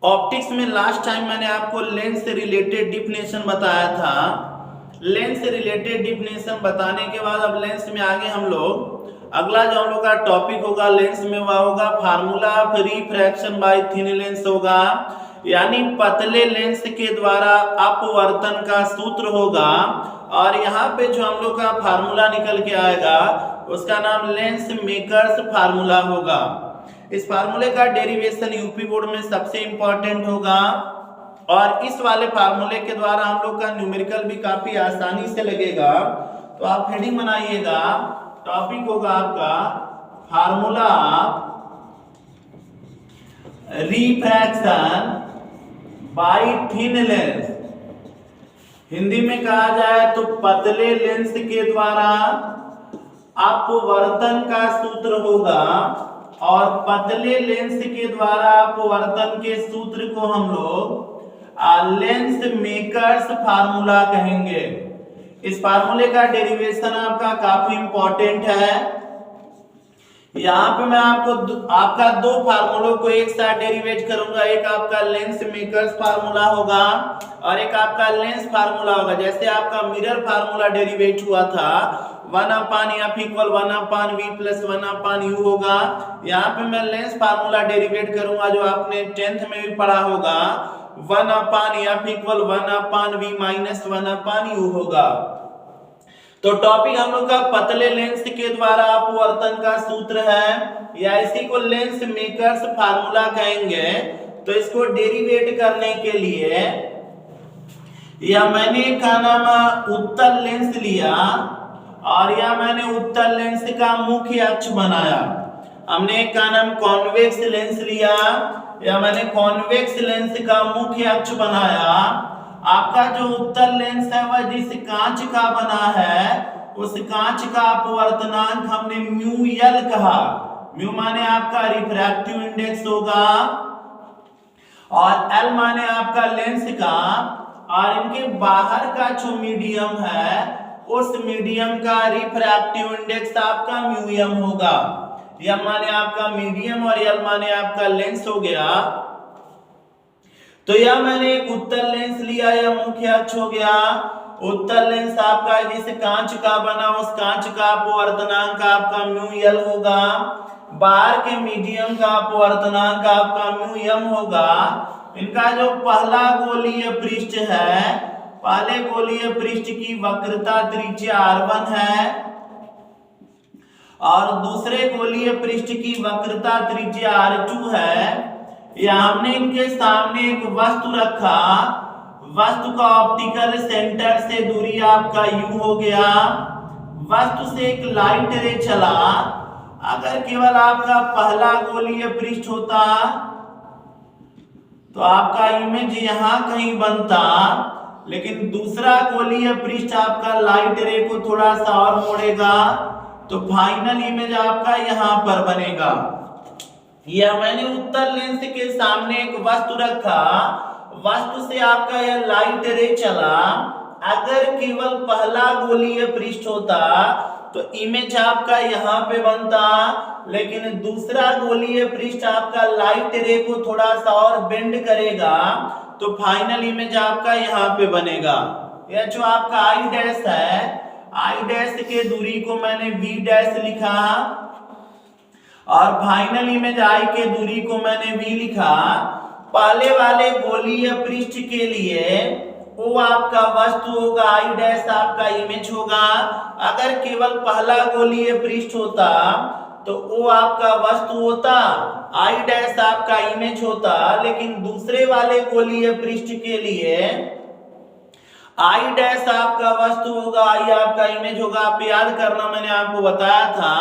Optics में last time मैंने आपको लेंस से रिलेटेड डिफिनेशन बताया था। लेंस से रिलेटेड डिफिनेशन बताने के बाद अब लेंस में आगे हम लोग अगला जो हम लोग का टॉपिक होगा लेंस में वह होगा formula of refraction bye thin lens होगा, यानी पतले लेंस के द्वारा अपवर्तन का सूत्र होगा। और यहाँ पे जो हम लोग का फार्मूला निकल के आएगा उसका नाम लेंस मेकर्स फार्मूला होगा। इस फार्मूले का डेरिवेशन यूपी बोर्ड में सबसे इंपॉर्टेंट होगा और इस वाले फार्मूले के द्वारा हम लोग का न्यूमेरिकल भी काफी आसानी से लगेगा। तो आप हेडिंग बनाइएगा, टॉपिक होगा आपका formula refraction bye thin lens. Hindi में कहा जाए तो पतले लेंस के द्वारा अपवर्तन का सूत्र होगा और पतले लेंस के द्वारा अपवर्तन के सूत्र को हम लोग लेंस मेकर्स फार्मूला कहेंगे। इस फार्मूले का डेरिवेशन आपका काफी इंपॉर्टेंट है। यहाँ पे मैं आपका दो फार्मूलों को एक साथ डेरिवेट करूंगा, एक आपका लेंस मेकर्स फार्मूला होगा और एक आपका लेंस फार्मूला होगा। जैसे आपका मिरर फार्मूला डेरिवेट हुआ था 1/f = 1/v + 1/u होगा। यहाँ पे मैं लेंस फार्मूला डेरिवेट करूंगा जो आपने 10th में भी पढ़ा होगा, 1/f = 1/v - 1/u होगा। तो टॉपिक हम लोग का पतले लेंस के द्वारा अपवर्तन का सूत्र है या इसी को लेंस मेकर्स फार्मूला कहेंगे। तो इसको डेरिवेट करने के लिए या मैंने क्या नाम उत्तल लेंस लिया और या मैंने उत्तल लेंस का मुख्य अक्ष बनाया। हमने क्या नाम कॉन्वेक्स लेंस लिया या मैंने कॉन्वेक्स लेंस का मुख्य अक्ष बनाया। आपका जो उत्तल लेंस है वह जिस कांच का बना है उस कांच का अपवर्तनांक हमने μl कहा। म्यू माने आपका रिफ्रैक्टिव इंडेक्स होगा और L माने आपका लेंस का, और इनके बाहर का जो मीडियम है उस मीडियम का रिफ्रैक्टिव इंडेक्स आपका μm होगा। M माने आपका मीडियम और L माने आपका लेंस हो गया। तो यह मैंने एक उत्तल लेंस लिया, यह मुख्य अक्ष हो गया। उत्तल लेंस आपका जिस कांच का बना उस कांच का अपवर्तनांक आपका μl होगा, बाहर के मीडियम का अपवर्तनांक आपका μm होगा। इनका जो पहला गोलीय पृष्ठ है, पहले गोलीय पृष्ठ की वक्रता त्रिज्या r1 है और दूसरे गोलीय पृष्ठ की वक्रता त्रिज्या r2 है। या हमने इनके सामने एक वस्तु रखा, वस्तु का ऑप्टिकल सेंटर से दूरी आपका u हो गया। वस्तु से एक लाइट रे चला। अगर केवल आपका पहला गोलीय पृष्ठ होता तो आपका इमेज यहां कहीं बनता, लेकिन दूसरा गोलीय पृष्ठ आपका लाइट रे को थोड़ा सा और मोड़ेगा तो फाइनल इमेज आपका यहां पर बनेगा। या मैंने उत्तल लेंस के सामने एक वस्तु रखा, वस्तु से आपका यह लाइट रे चला। अगर केवल पहला गोलीय पृष्ठ होता तो इमेज आपका यहाँ पे बनता, लेकिन दूसरा गोलीय पृष्ठ आपका लाइट रे को थोड़ा सा और बेंड करेगा तो फाइनल इमेज आपका यहाँ पे बनेगा। यह जो आपका आई डैश है, आई डैश के दूरी को मैंने v डैश लिखा और फाइनल इमेज आई के दूरी को मैंने v लिखा। पहले वाले गोलीय पृष्ठ के लिए वो आपका वस्तु होगा, आई डैश आपका इमेज होगा। अगर केवल पहला गोलीय पृष्ठ होता तो वो आपका वस्तु होता, आई डैश आपका इमेज होता। लेकिन दूसरे वाले गोलीय पृष्ठ के लिए आई डैश आपका वस्तु होगा, आई आपका इमेज होगा। आप याद करना, मैंने आपको बताया था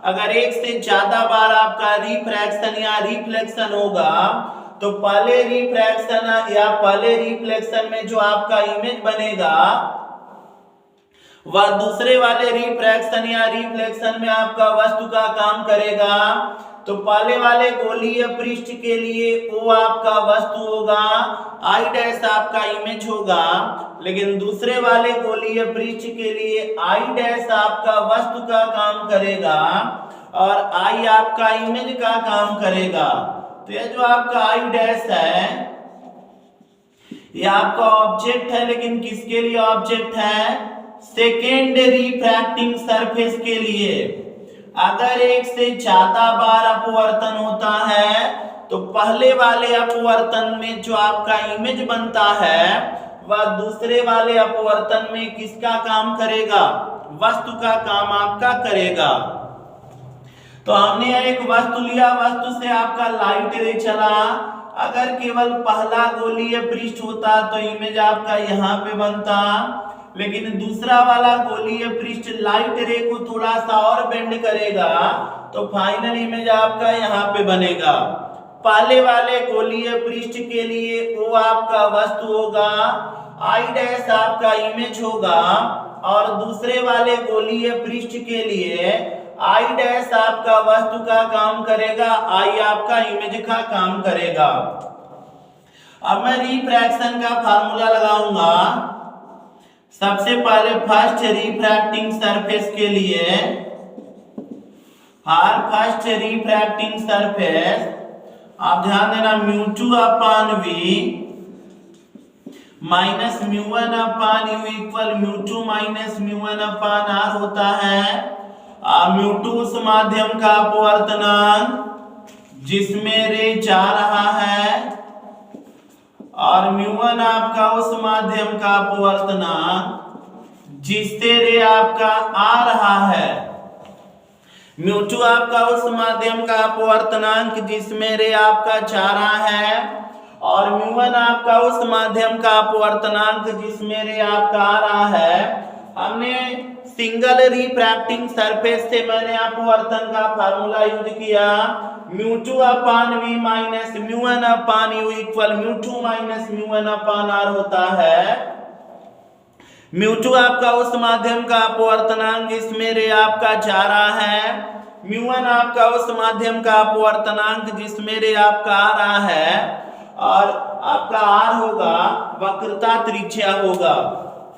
अगर एक से ज्यादा बार आपका रिफ्रैक्शन या रिफ्लेक्शन होगा तो पहले रिफ्रैक्शन या पहले रिफ्लेक्शन में जो आपका इमेज बनेगा वह दूसरे वाले रिफ्रैक्शन या रिफ्लेक्शन में आपका वस्तु का काम करेगा। तो पहले वाले गोलीय पृष्ठ के लिए वो आपका वस्तु होगा, आई डैश आपका इमेज होगा। लेकिन दूसरे वाले गोलीय पृष्ठ के लिए आई डैश आपका वस्तु का काम करेगा और आई आपका इमेज का काम करेगा। तो ये जो आपका आई डैश है ये आपका ऑब्जेक्ट है, लेकिन किसके लिए ऑब्जेक्ट है? सेकेंड रिफ्रैक्टिंग सरफेस के लिए। अगर एक से ज्यादा बार अपवर्तन होता है तो पहले वाले अपवर्तन में जो आपका इमेज बनता है वह दूसरे वाले अपवर्तन में किसका काम करेगा? वस्तु का काम आपका करेगा। तो हमने एक वस्तु लिया, वस्तु से आपका लाइट रे चला। अगर केवल पहला गोलीय पृष्ठ होता तो इमेज आपका यहाँ पे बनता, लेकिन दूसरा वाला गोलीय पृष्ठ लाइट रे को थोड़ा सा और बेंड करेगा तो फाइनल इमेज आपका यहाँ पे बनेगा। पहले वाले गोलीय पृष्ठ के लिए वो आपका वस्तु होगा, आई डैश आपका इमेज होगा, और दूसरे वाले गोलीय पृष्ठ के लिए आई डैश आपका वस्तु का काम करेगा, आई आपका इमेज का काम करेगा। अब मैं रिफ्रैक्शन का फार्मूला लगाऊंगा। सबसे पहले फर्स्ट रिफ्रैक्टिंग सरफेस के लिए, हर फर्स्ट रिफ्रैक्टिंग सरफेस आप ध्यान देना μ2 अपान v माइनस μ1 अपान u इक्वल μ2 माइनस μ1 अपान r होता है। μ2 उस माध्यम का अपवर्तनांक जिसमें रे जा रहा है, और μ1 आपका उस माध्यम का अपवर्तनांक जिससे रे आपका आ रहा है। μ2 आपका उस माध्यम का अपवर्तनांक जिसमें रे आपका जा रहा है, और μ1 आपका उस माध्यम का अपवर्तनांक जिसमें रे आपका आ रहा है। हमने सिंगल रिफ्रैक्टिंग सरफेस से मैंने अपवर्तन का फार्मूला यूज किया, μ2 अपान v माइनस μ1 अपान u इक्वल μ2 माइनस μ1 अपान r होता है। μ2 आपका उस माध्यम का अपवर्तनांक जिसमें रे आपका जा रहा है, μ1 आपका उस माध्यम का अपवर्तनांक जिसमें रे आपका आ रहा है, और आपका r होगा वक्रता त्रिज्या होगा।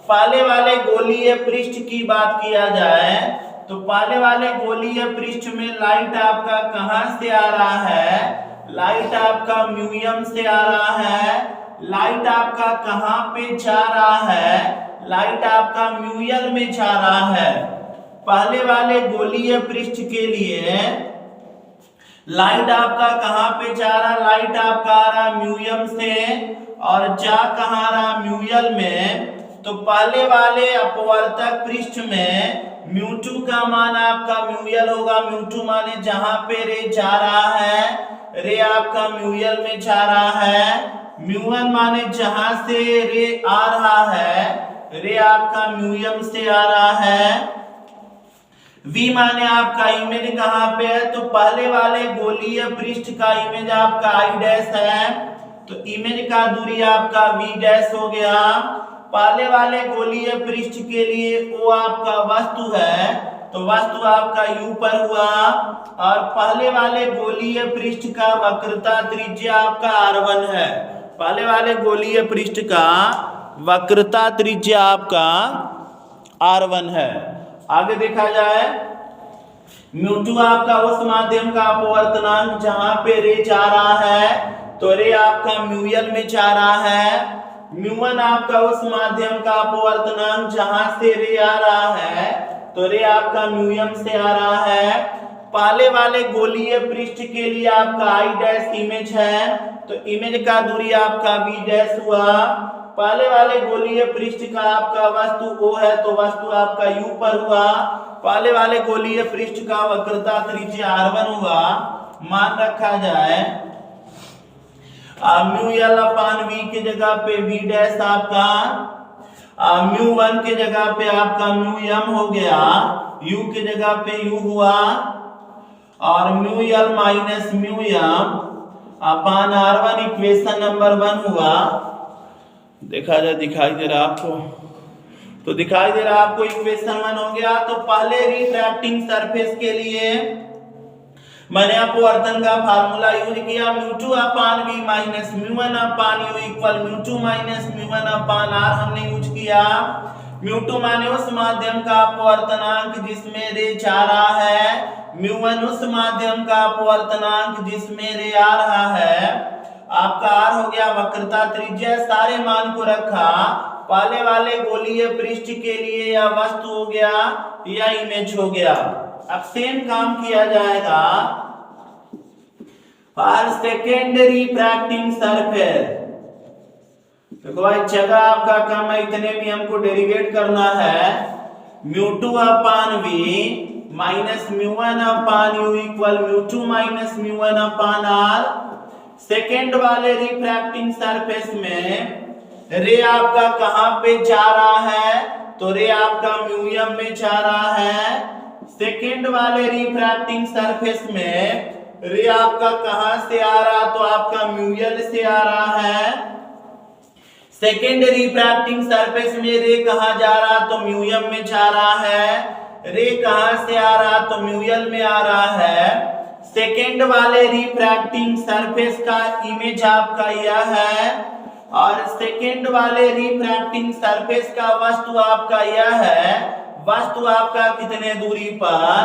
पहले वाले गोलीय पृष्ठ की बात किया जाए तो पहले वाले गोलीय पृष्ठ में लाइट आपका कहां से आ रहा है? लाइट आपका म्यूयम से आ रहा है। लाइट आपका कहां पे जा रहा है? लाइट आपका म्यूयल में जा रहा है। पहले वाले गोलीय पृष्ठ के लिए लाइट आपका कहां पे जा रहा? लाइट आपका आ रहा म्यूयम से, और जा कहां रहा? म्यूयल में। तो पहले वाले अपवर्तक पृष्ठ में μ2 का मान आपका म्यूयल होगा। μ2 माने जहां पे रे जा रहा है, रे आपका म्यूयल में जा रहा है। μ1 माने जहां से रे आ रहा है, रे आपका म्यूयम से आ रहा है। v माने आपका इमेज कहां पे है? तो पहले वाले गोलीय पृष्ठ का इमेज आपका आई डैश है, तो इमेज का दूरी आपका v डैश हो गया। पहले वाले गोलीय पृष्ठ के लिए वो आपका वस्तु है, तो वस्तु आपका u पर हुआ, और पहले वाले गोलीय पृष्ठ का वक्रता त्रिज्या आपका r1 है। पहले वाले गोलीय पृष्ठ का वक्रता त्रिज्या आपका r1 है। आगे देखा जाए, μ2 आपका उस माध्यम का अपवर्तनांक जहां पे रे जा रहा है, तो रे आपका म्यूयल में जा रहा है। μ1 आपका उस माध्यम का अपवर्तनांक जहां से रे आ रहा है, तो रे आपका म्यूयम से आ रहा है। पहले वाले गोलीय पृष्ठ के लिए आपका आई डैश इमेज है, तो इमेज का दूरी आपका v डैश हुआ। पहले वाले गोलीय पृष्ठ का आपका वस्तु O है, तो वस्तु आपका u पर हुआ। पहले वाले गोलीय पृष्ठ का वक्रता त्रिज्या r1 हुआ। मान रखा जाए म्यूएल अपान v की जगह पे v डैश आपका, μ1 के जगह पे आपका म्यूएम हो गया, u के जगह पे u हुआ, और म्यूएल माइनस म्यूएम अपान r1 इक्वेशन नंबर 1 हुआ। देखा जाए, दिखाई दे रहा आपको? तो दिखाई दे रहा आपको इक्वेशन 1 हो गया। तो पहले रिफ्रैक्टिंग सरफेस के लिए मैंने अपवर्तन का फार्मूला यूज किया, μ2 अपान v माइनस μ1 अपान u इक्वल μ2 माइनस μ1 अपान r हमने यूज किया। म्यू टू माने उस माध्यम का अपवर्तनांक जिसमें रे जा रहा है, म्यू वन उस माध्यम का अपवर्तनांक जिसमें रे आ रहा है। आपका आर हो गया वक्रता त्रिज्या, सारे मान को रखा, पहले वाले गोलीय पृष्ठ के लिए या वस्तु हो गया या इमेज हो गया। अब सेम काम किया जाएगा फॉर सेकेंडरी रिफ्रैक्टिंग सरफेस। देखो भाई जगह आपका कम है, इतने भी हमको डेरिवेट करना है। Mu two upon we minus mu one upon you equal mu two minus mu one upon R. Second वाले रिफ्रैक्टिंग सरफेस में रे आपका कहां पे जा रहा है, तो रे आपका म्यूएम में जा रहा है। सेकेंड वाले रिफ्रैक्टिंग सरफेस में रे आपका कहां से आ रहा, तो आपका म्यूएल से आ रहा है। सेकेंड रिफ्रैक्टिंग सरफेस में रे कहां जा रहा, तो म्यूएम में जा रहा है। रे कहां से आ रहा, तो म्यूएल में आ रहा है। सेकेंड वाले रिफ्रैक्टिंग सरफेस का इमेज आपका यह है और सेकेंड वाले रिफ्रैक्टिंग सरफेस का वस्तु आपका यह है। वस्तु आपका कितने दूरी पर,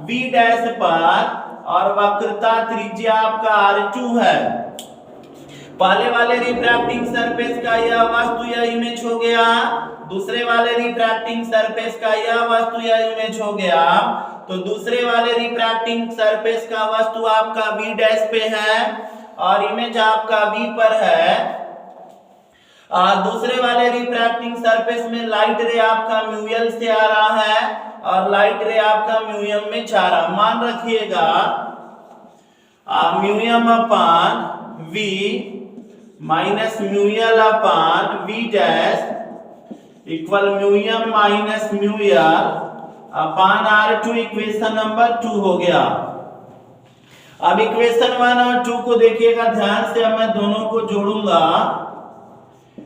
v डैश पर, और वक्रता त्रिज्या आपका r2 है। पहले वाले रिफ्रैक्टिंग सरफेस का यह वस्तु या इमेज हो गया, दूसरे वाले रिफ्रैक्टिंग सरफेस का यह वस्तु या इमेज हो गया। तो दूसरे वाले रिफ्रैक्टिंग सरफेस का वस्तु आपका v डैश पे है और इमेज आपका v पर है। दूसरे वाले रिफ्रैक्टिंग सरफेस में लाइट रे आपका म्यूएल से आ रहा है और लाइट रे आपका म्यूएम में जा रहा। मान रखिएगा म्यूएम अपान v माइनस म्यूएल अपान v डैश इक्वल म्यूएम माइनस म्यूएल अपान r2 इक्वेशन नंबर 2 हो गया। अब इक्वेशन 1 और 2 को देखिएगा ध्यान से, अब मैं दोनों को जोड़ूंगा।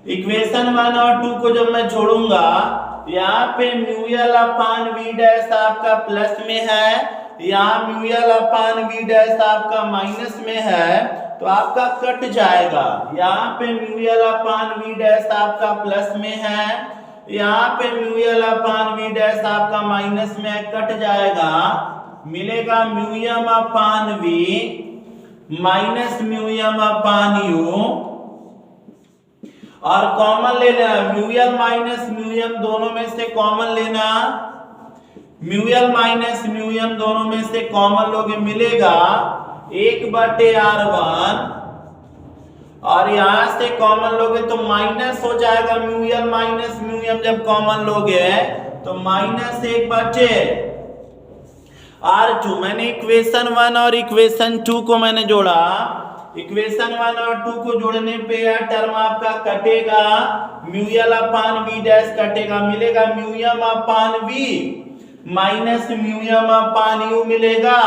इक्वेशन 1 और 2 को जब मैं जोड़ूंगा, यहाँ पे म्यूएल अपान v डैश आपका प्लस में है, यहाँ म्यूएल अपान v डैश आपका माइनस में है, तो आपका कट जाएगा। यहाँ पे म्यूएल अपान v डैश आपका प्लस में है, यहाँ पे म्यूएल अपान v डैश आपका माइनस में, कट जाएगा। मिलेगा म्यूएम अपान v माइनस म्यूएम अपान u, और कॉमन ले लेना म्यूएल माइनस म्यूएम, दोनों में से कॉमन लेना। म्यूएल माइनस म्यूएम दोनों में से कॉमन लोगे, मिलेगा 1/r1, और यहां से कॉमन लोगे तो माइनस हो जाएगा। म्यूएल माइनस म्यूएम जब कॉमन लोगे तो माइनस 1/r2। मैंने इक्वेशन 1 और इक्वेशन 2 को मैंने जोड़ा। इक्वेशन 1 और 2 को जोड़ने पे यह टर्म आपका कटेगा, म्यूएल अपान v डैश कटेगा, मिलेगा म्यूएम अपान v माइनस म्यूएम अपान u मिलेगा।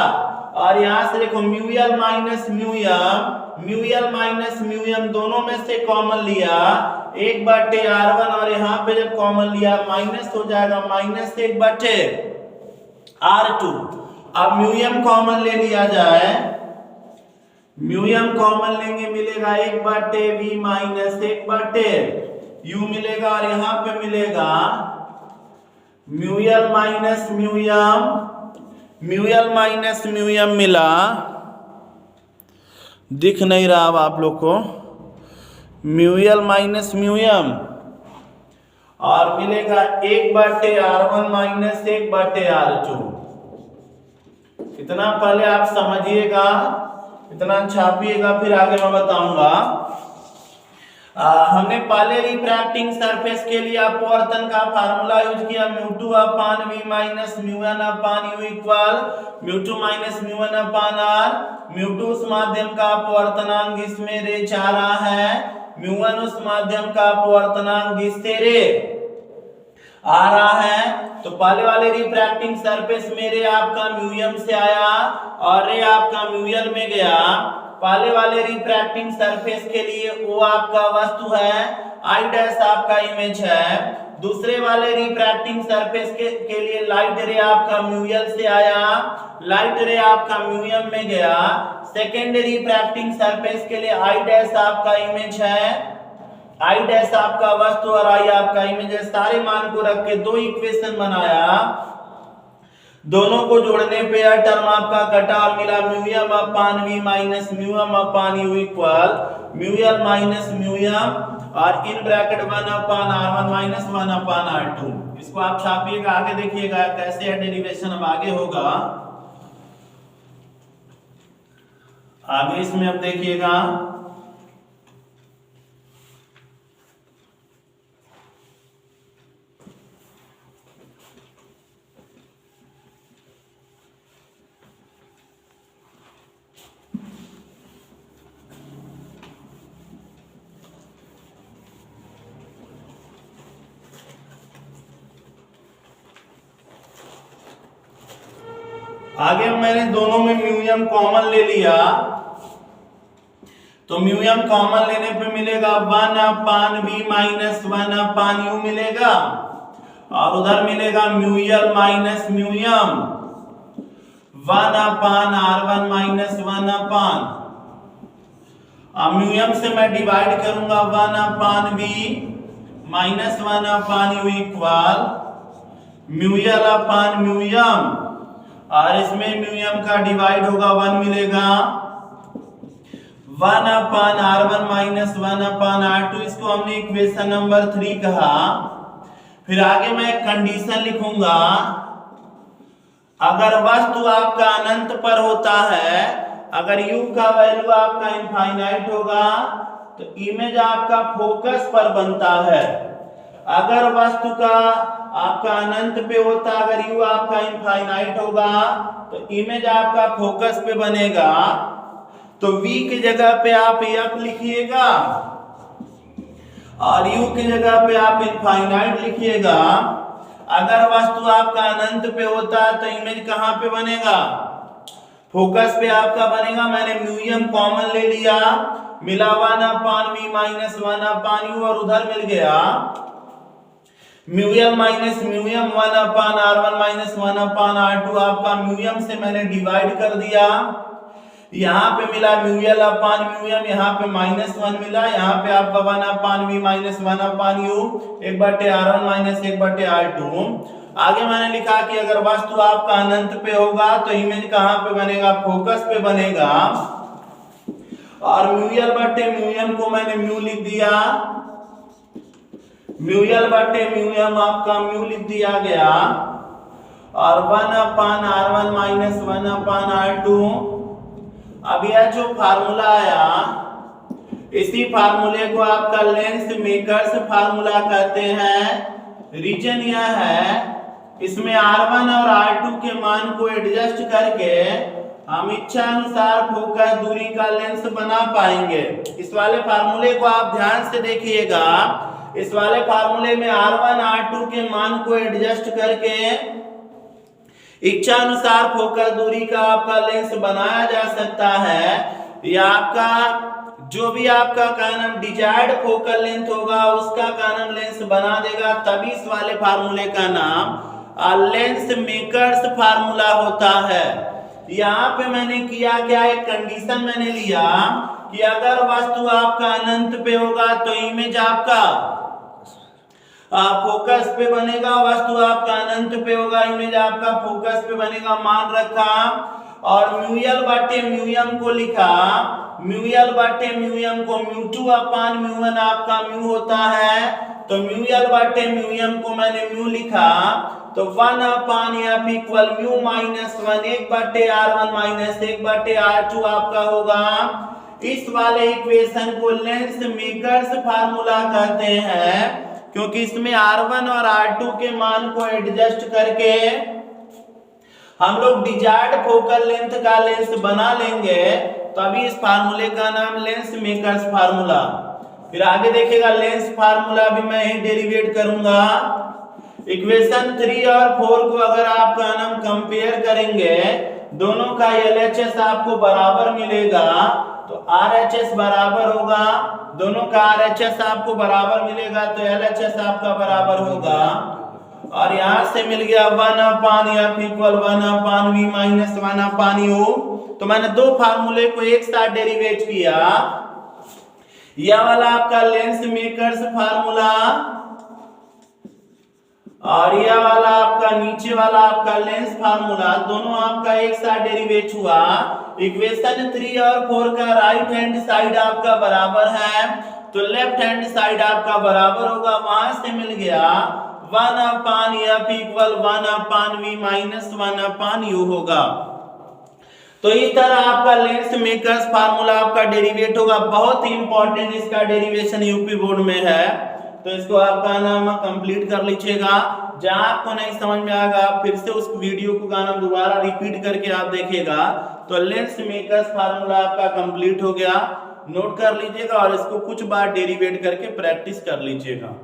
और यहां से देखो म्यूएल माइनस म्यूएम, म्यूएल माइनस म्यूएम दोनों में से कॉमन लिया 1/r1, और यहाँ पे जब कॉमन लिया माइनस हो जाएगा, माइनस 1/r2। अब म्यूएम कॉमन ले लिया जाए, म्यूएम कॉमन लेंगे, मिलेगा 1/v माइनस 1/u मिलेगा, और यहाँ पे मिलेगा म्यूएल माइनस म्यूएम, म्यूएल माइनस म्यूएम मिला, दिख नहीं रहा अब आप लोग को, म्यूएल माइनस म्यूएम, और मिलेगा 1/r1 माइनस 1/r2। इतना पहले आप समझिएगा, इतना छापिएगा, फिर आगे मैं बताऊंगा। हमने पहले रिफ्रैक्टिंग सरफेस के लिए अपवर्तन का फार्मूला यूज किया, mu two upon we minus mu one upon you equal mu two minus mu one upon R. Mu two उस माध्यम का अपवर्तनांक जिसमें रे जा रहा है, म्यू वन उस माध्यम का अपवर्तनांक जिससे रे आ रहा है। तो पहले वाले रिफ्रैक्टिंग सरफेस में रे आपका म्यूएम से आया और रे आपका म्यूएल में गया। पहले वाले रिफ्रैक्टिंग सरफेस के लिए वो आपका वस्तु है, आई डैश आपका इमेज है। दूसरे वाले रिफ्रैक्टिंग सरफेस के लिए लाइट रे आपका म्यूएल से आया, लाइट रे आपका म्यूएम में गया। सेकेंड रिफ्रैक्टिंग सरफेस के लिए आई डैश आपका इमेज है, आई डैश आपका वस्तु और आई आपका इमेज है, सारे मान को रख के दो इक्वेशन बनाया, दोनों को जोड़ने पे यह टर्म आपका कटा और मिला mu M upon we minus mu M upon you equal mu L minus mu M और इन bracket 1 upon r1 minus 1 upon r2। इसको आप छापिएगा, आगे देखिएगा कैसे है डेरिवेशन अब आगे होगा। आगे इसमें अब देखिएगा आगे मैंने दोनों में म्यू एम कॉमन ले लिया, तो म्यू एम कॉमन लेने पे मिलेगा 1 upon we minus 1 upon u मिलेगा और उधर मिलेगा mu L minus mu M 1 upon r1 minus 1 upon, अब म्यू एम से मैं डिवाइड करूंगा 1 upon we minus 1 upon you equal mu l upon mu M और इसमें म्यू एम का डिवाइड होगा 1 मिलेगा 1 upon r1 minus 1 upon r2। इसको हमने इक्वेशन नंबर 3 कहा। फिर आगे मैं कंडीशन लिखूंगा, अगर वस्तु आपका अनंत पर होता है, अगर u का वैल्यू आपका इनफाइनाइट होगा तो इमेज आपका फोकस पर बनता है। अगर वस्तु का आपका अनंत पे होता, अगर u आपका इनफाइनाइट होगा तो इमेज आपका फोकस पे बनेगा। तो v की जगह पे आप f लिखिएगा और u की जगह पे आप इनफाइनाइट लिखिएगा। अगर वस्तु आपका अनंत पे होता है तो इमेज कहां पे बनेगा? फोकस पे आपका बनेगा। मैंने म्यू एम कॉमन ले लिया, मिला 1 upon we minus 1 upon U और उधर मिल गया mu L minus mu M 1 upon r1 minus 1 upon r2। आपका म्यू एम से मैंने डिवाइड कर दिया, यहाँ पे मिला mu l upon mu m, यहाँ पे माइनस 1 मिला, यहाँ पे आपका 1 upon we minus 1 upon u 1/r1 minus 1/r2। आगे मैंने लिखा कि अगर वस्तु आपका अनंत पे होगा तो इमेज कहाँ पे बनेगा? फोकस पे बनेगा। और म्यू एल बटे म्यू एम को मैंने म्यू लिख दिया, म्यू एल बटे म्यू एम आपका म्यू लिख दिया गया और 1 upon r1 minus 1 upon r2। अब यह जो फार्मूला आया, इसी फार्मूले को आपका लेंस मेकर्स फार्मूला कहते हैं। रीजन यह है, इसमें r1 और r2 के मान को एडजस्ट करके हम इच्छा अनुसार फोकस दूरी का लेंस बना पाएंगे। इस वाले फार्मूले को आप ध्यान से देखिएगा। इस वाले फार्मूले में r1 r2 के मान को एडजस्ट करके इच्छा अनुसार फोकस दूरी का आपका लेंस बनाया जा सकता है। या आपका जो भी आपका का नाम डिजायर्ड फोकल लेंथ होगा उसका का नाम लेंस बना देगा। तभी इस वाले फार्मूले का नाम लेंस मेकर्स फार्मूला होता है। यहाँ पे मैंने किया क्या, एक कंडीशन मैंने लिया कि अगर वस्तु आपका अनंत पे होगा तो इमेज आपका फोकस पे बनेगा, वस्तु आपका अनंत पे होगा इमेज आपका फोकस पे बनेगा, मान रखा। और म्यू एल बटे म्यू एम को लिखा, म्यू एल बटे म्यू एम को म्यू 2 अपान म्यू 1 आपका म्यू होता है, तो म्यू एल बटे म्यू एम को मैंने म्यू लिखा, तो 1 upon f equal mu minus 1 1/r1 minus 1/r2 आपका होगा। इस वाले इक्वेशन को लेंस मेकर्स फार्मूला कहते हैं, क्योंकि इसमें r1 और r2 के मान को एडजस्ट करके हम लोग डिजायर्ड फोकल लेंथ का लेंस बना लेंगे। तो अभी इस फार्मूले का नाम लेंस मेकर्स फार्मूला। फिर आगे देखिएगा लेंस फार्मूला भी मैं ही डेरिवेट करूंगा। इक्वेशन 3 और 4 को अगर आप का नाम कंपेयर करेंगे, दोनों का LHS आपको बराबर मिलेगा, तो RHS बराबर होगा, दोनों का RHS आपको बराबर मिलेगा तो LHS आपका बराबर होगा। और यहां से मिल गया 1 upon f equal 1 upon we minus 1 upon u. तो मैंने दो फार्मूले को एक साथ डेरिवेट किया। यह वाला आपका लेंस मेकर्स फार्मूला और यह वाला आपका नीचे वाला आपका लेंस फार्मूला दोनों आपका एक साथ डेरिवेट हुआ। इक्वेशन 3 और 4 का राइट हैंड साइड आपका बराबर है तो लेफ्ट हैंड साइड आपका बराबर होगा। वहां से मिल गया 1/f equal 1/v minus 1/u होगा। तो इस तरह आपका लेंस मेकर्स फार्मूला आपका डेरिवेट होगा। बहुत ही इंपॉर्टेंट इसका डेरिवेशन यूपी बोर्ड में है, तो इसको आपका नाम कंप्लीट कर लीजिएगा। जहां आपको नहीं समझ में आएगा आप फिर से उस वीडियो को गाना दोबारा रिपीट करके आप देखिएगा। तो लेंस मेकर्स फार्मूला आपका कंप्लीट हो गया, नोट कर लीजिएगा और इसको कुछ बार डेरिवेट करके प्रैक्टिस कर लीजिएगा।